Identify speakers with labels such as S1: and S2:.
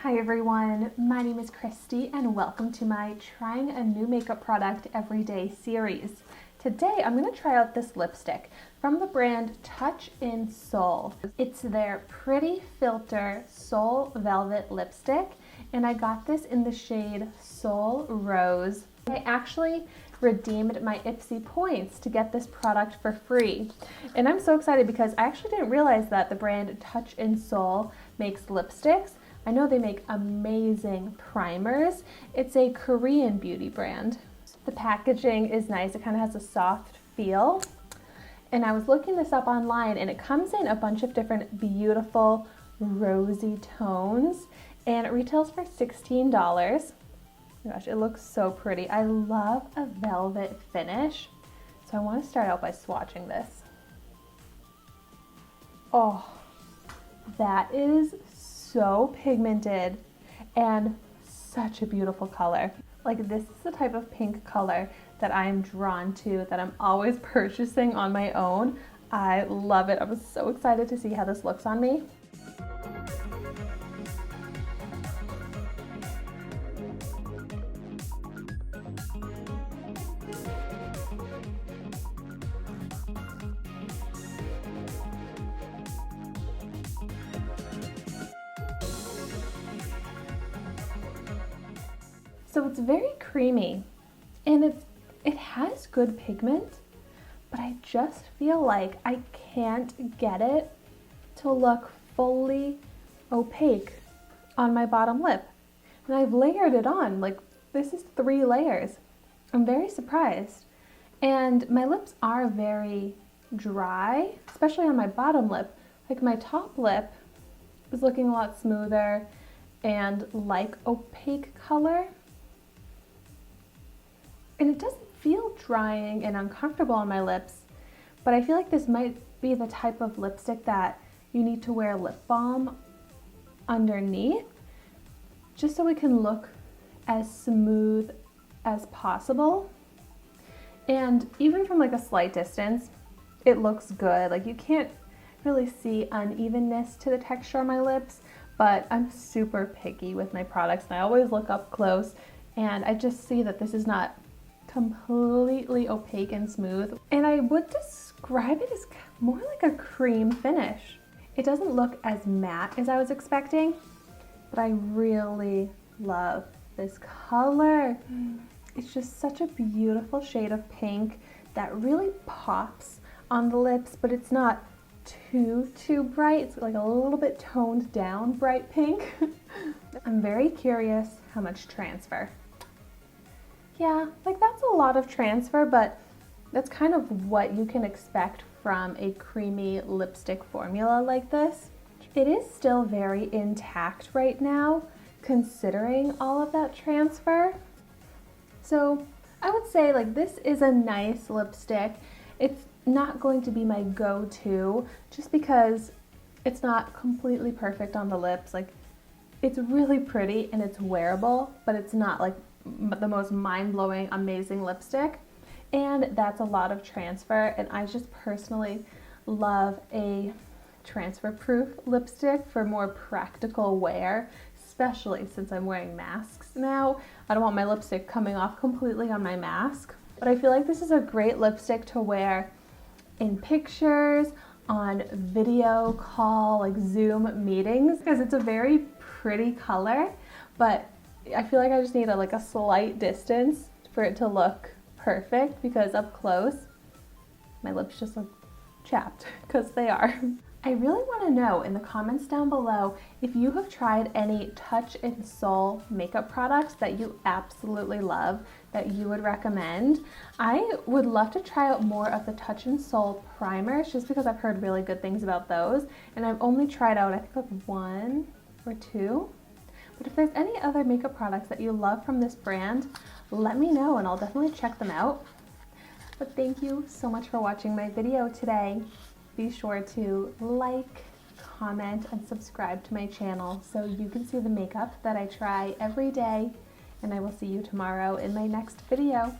S1: Hi everyone, my name is Christy and welcome to my Trying a New Makeup Product Everyday series. Today I'm going to try out this lipstick from the brand Touch in Seoul. It's their Pretty Filter Seoul Velvet Lipstick and I got this in the shade Seoul Rose. I actually redeemed my ipsy points to get this product for free. And I'm so excited because I actually didn't realize that the brand Touch in Seoul makes lipsticks. I know they make amazing primers. It's a Korean beauty brand. The packaging is nice. It kind of has a soft feel. And I was looking this up online and it comes in a bunch of different beautiful rosy tones and it retails for $16. Gosh, it looks so pretty. I love a velvet finish. So I want to start out by swatching this. Oh, that is so pigmented and such a beautiful color. Like, this is the type of pink color that I am drawn to, that I'm always purchasing on my own. I love it. I was so excited to see how this looks on me. So it's very creamy and it has good pigment, but I just feel like I can't get it to look fully opaque on my bottom lip. And I've layered it on, like this is 3 layers. I'm very surprised. And my lips are very dry, especially on my bottom lip. Like my top lip is looking a lot smoother and like opaque color. And it doesn't feel drying and uncomfortable on my lips, but I feel like this might be the type of lipstick that you need to wear lip balm underneath, just so it can look as smooth as possible. And even from like a slight distance, it looks good. Like you can't really see unevenness to the texture on my lips, but I'm super picky with my products and I always look up close and I just see that this is not completely opaque and smooth. And I would describe it as more like a cream finish. It doesn't look as matte as I was expecting, but I really love this color. It's just such a beautiful shade of pink that really pops on the lips, but it's not too bright. It's like a little bit toned down bright pink. I'm very curious how much transfer. Yeah, like that's a lot of transfer, but that's kind of what you can expect from a creamy lipstick formula like this. It is still very intact right now, considering all of that transfer. So I would say like this is a nice lipstick. It's not going to be my go-to just because it's not completely perfect on the lips. Like it's really pretty and it's wearable, but it's not like the most mind-blowing amazing lipstick, and that's a lot of transfer, and I just personally love a transfer-proof lipstick for more practical wear, especially since I'm wearing masks now. I don't want my lipstick coming off completely on my mask, but I feel like this is a great lipstick to wear in pictures, on video call, like Zoom meetings, because it's a very pretty color, but I feel like I just need a slight distance for it to look perfect, because up close my lips just look chapped, because they are. I really want to know in the comments down below if you have tried any Touch in Seoul makeup products that you absolutely love, that you would recommend. I would love to try out more of the Touch in Seoul primers just because I've heard really good things about those, and I've only tried out I think like 1 or 2. But if there's any other makeup products that you love from this brand, let me know and I'll definitely check them out. But thank you so much for watching my video today. Be sure to like, comment, and subscribe to my channel so you can see the makeup that I try every day. And I will see you tomorrow in my next video.